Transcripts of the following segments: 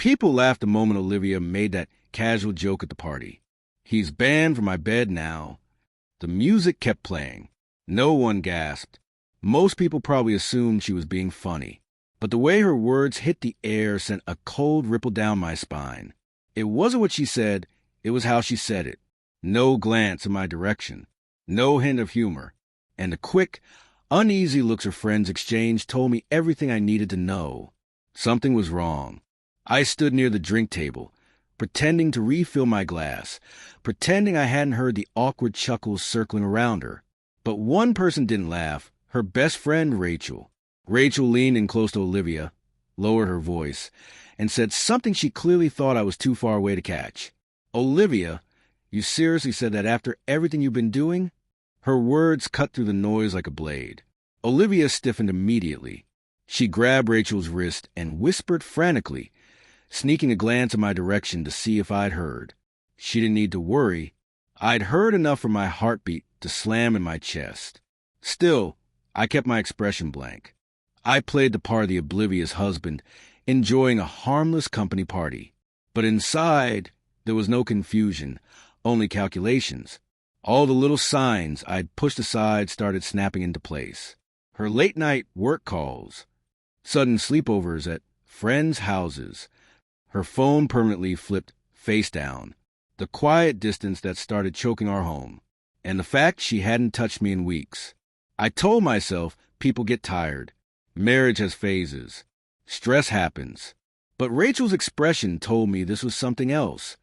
People laughed the moment Olivia made that casual joke at the party. "He's banned from my bed now." The music kept playing. No one gasped. Most people probably assumed she was being funny. But the way her words hit the air sent a cold ripple down my spine. It wasn't what she said, it was how she said it. No glance in my direction. No hint of humor. And the quick, uneasy looks her friends exchanged told me everything I needed to know. Something was wrong. I stood near the drink table, pretending to refill my glass, pretending I hadn't heard the awkward chuckles circling around her. But one person didn't laugh, her best friend, Rachel. Rachel leaned in close to Olivia, lowered her voice, and said something she clearly thought I was too far away to catch. "Olivia, you seriously said that after everything you've been doing?" Her words cut through the noise like a blade. Olivia stiffened immediately. She grabbed Rachel's wrist and whispered frantically, sneaking a glance in my direction to see if I'd heard. She didn't need to worry. I'd heard enough for my heartbeat to slam in my chest. Still, I kept my expression blank. I played the part of the oblivious husband, enjoying a harmless company party. But inside, there was no confusion, only calculations. All the little signs I'd pushed aside started snapping into place. Her late-night work calls, sudden sleepovers at friends' houses, her phone permanently flipped face down, the quiet distance that started choking our home, and the fact she hadn't touched me in weeks. I told myself people get tired. Marriage has phases. Stress happens. But Rachel's expression told me this was something else,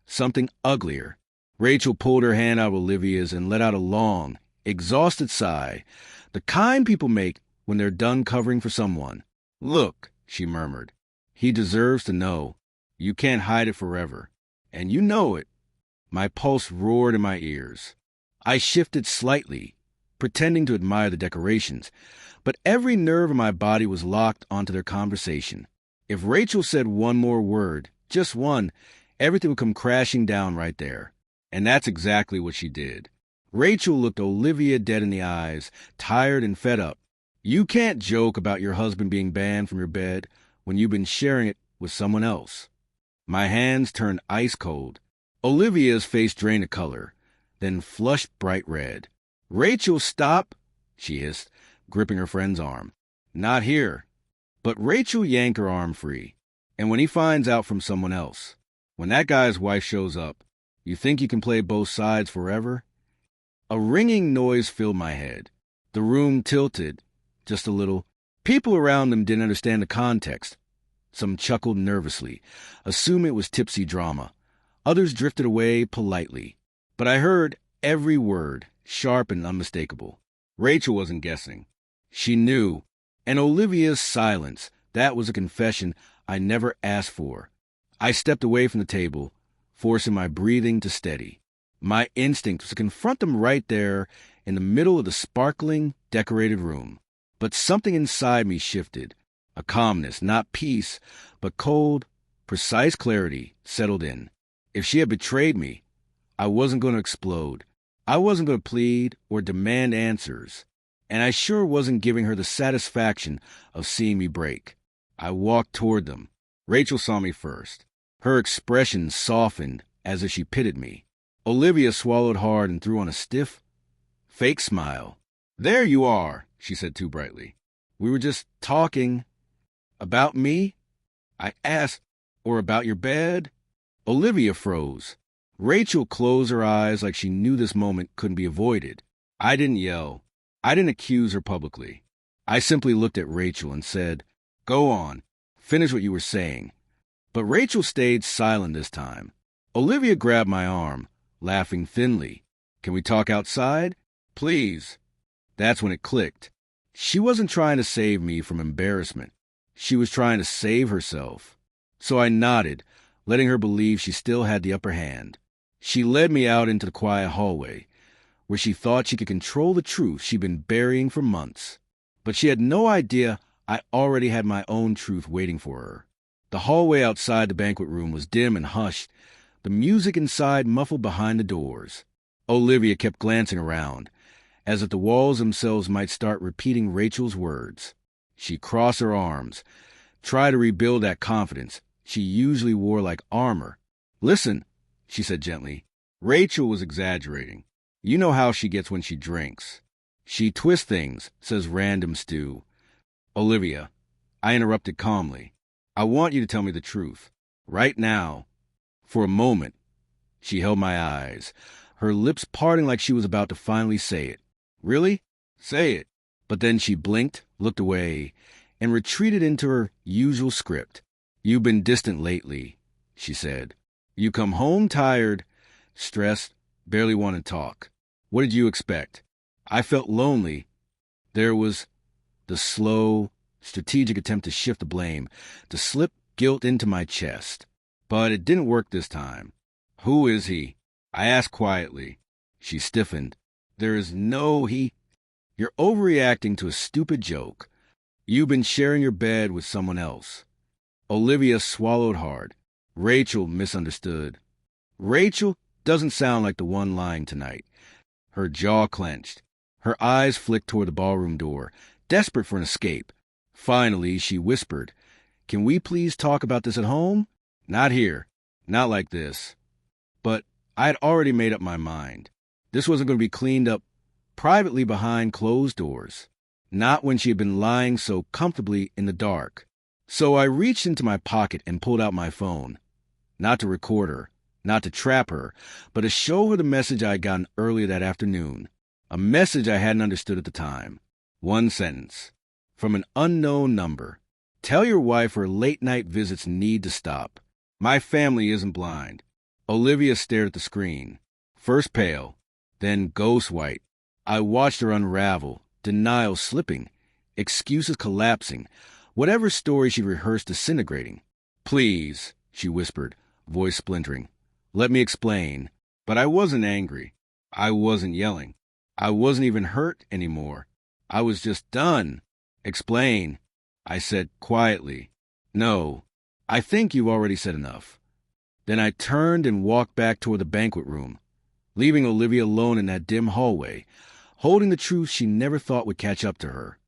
something uglier. Rachel pulled her hand out of Olivia's and let out a long, exhausted sigh, the kind people make when they're done covering for someone. "Look," she murmured, "he deserves to know. You can't hide it forever. And you know it." My pulse roared in my ears. I shifted slightly, pretending to admire the decorations, but every nerve in my body was locked onto their conversation. If Rachel said one more word, just one, everything would come crashing down right there. And that's exactly what she did. Rachel looked Olivia dead in the eyes, tired and fed up. "You can't joke about your husband being banned from your bed when you've been sharing it with someone else." My hands turned ice cold. Olivia's face drained a color, then flushed bright red. "Rachel, stop," she hissed, gripping her friend's arm. "Not here." But Rachel yanked her arm free. "And when he finds out from someone else, when that guy's wife shows up, you think you can play both sides forever?" A ringing noise filled my head. The room tilted, just a little. People around them didn't understand the context. Some chuckled nervously, assuming it was tipsy drama. Others drifted away politely. But I heard every word, sharp and unmistakable. Rachel wasn't guessing. She knew. And Olivia's silence, that was a confession I never asked for. I stepped away from the table, forcing my breathing to steady. My instinct was to confront them right there in the middle of the sparkling, decorated room. But something inside me shifted. A calmness, not peace, but cold, precise clarity settled in. If she had betrayed me, I wasn't going to explode. I wasn't going to plead or demand answers. And I sure wasn't giving her the satisfaction of seeing me break. I walked toward them. Rachel saw me first. Her expression softened as if she pitied me. Olivia swallowed hard and threw on a stiff, fake smile. "There you are," she said too brightly. "We were just talking." "About me?" I asked. "Or about your bed?" Olivia froze. Rachel closed her eyes like she knew this moment couldn't be avoided. I didn't yell. I didn't accuse her publicly. I simply looked at Rachel and said, "Go on. Finish what you were saying." But Rachel stayed silent this time. Olivia grabbed my arm, laughing thinly. "Can we talk outside? Please." That's when it clicked. She wasn't trying to save me from embarrassment. She was trying to save herself. So I nodded, letting her believe she still had the upper hand. She led me out into the quiet hallway, where she thought she could control the truth she'd been burying for months. But she had no idea I already had my own truth waiting for her. The hallway outside the banquet room was dim and hushed, the music inside muffled behind the doors. Olivia kept glancing around, as if the walls themselves might start repeating Rachel's words. She crossed her arms, tried to rebuild that confidence, she usually wore like armor. Listen, she said gently. Rachel was exaggerating. You know how she gets when she drinks. She twists things, says random stew. Olivia, I interrupted calmly. I want you to tell me the truth. Right now. For a moment, she held my eyes, her lips parting like she was about to finally say it. Really? Say it. But then she blinked, looked away, and retreated into her usual script. You've been distant lately, she said. You come home tired, stressed, barely want to talk. What did you expect? I felt lonely. There was the slow, strategic attempt to shift the blame, to slip guilt into my chest. But it didn't work this time. Who is he? I asked quietly. She stiffened. There is no he. You're overreacting to a stupid joke. You've been sharing your bed with someone else. Olivia swallowed hard. Rachel misunderstood. Rachel doesn't sound like the one lying tonight. Her jaw clenched. Her eyes flicked toward the ballroom door, desperate for an escape. Finally, she whispered, Can we please talk about this at home? Not here. Not like this. But I had already made up my mind. This wasn't going to be cleaned up privately behind closed doors. Not when she had been lying so comfortably in the dark. So I reached into my pocket and pulled out my phone. Not to record her, not to trap her, but to show her the message I had gotten earlier that afternoon. A message I hadn't understood at the time. One sentence. From an unknown number. Tell your wife her late-night visits need to stop. My family isn't blind. Olivia stared at the screen. First pale, then ghost white. I watched her unravel, denial slipping, excuses collapsing, whatever story she rehearsed disintegrating. Please, she whispered, voice splintering. Let me explain. But I wasn't angry. I wasn't yelling. I wasn't even hurt anymore. I was just done. Explain, I said quietly. No, I think you've already said enough. Then I turned and walked back toward the banquet room, leaving Olivia alone in that dim hallway, holding the truth she never thought would catch up to her.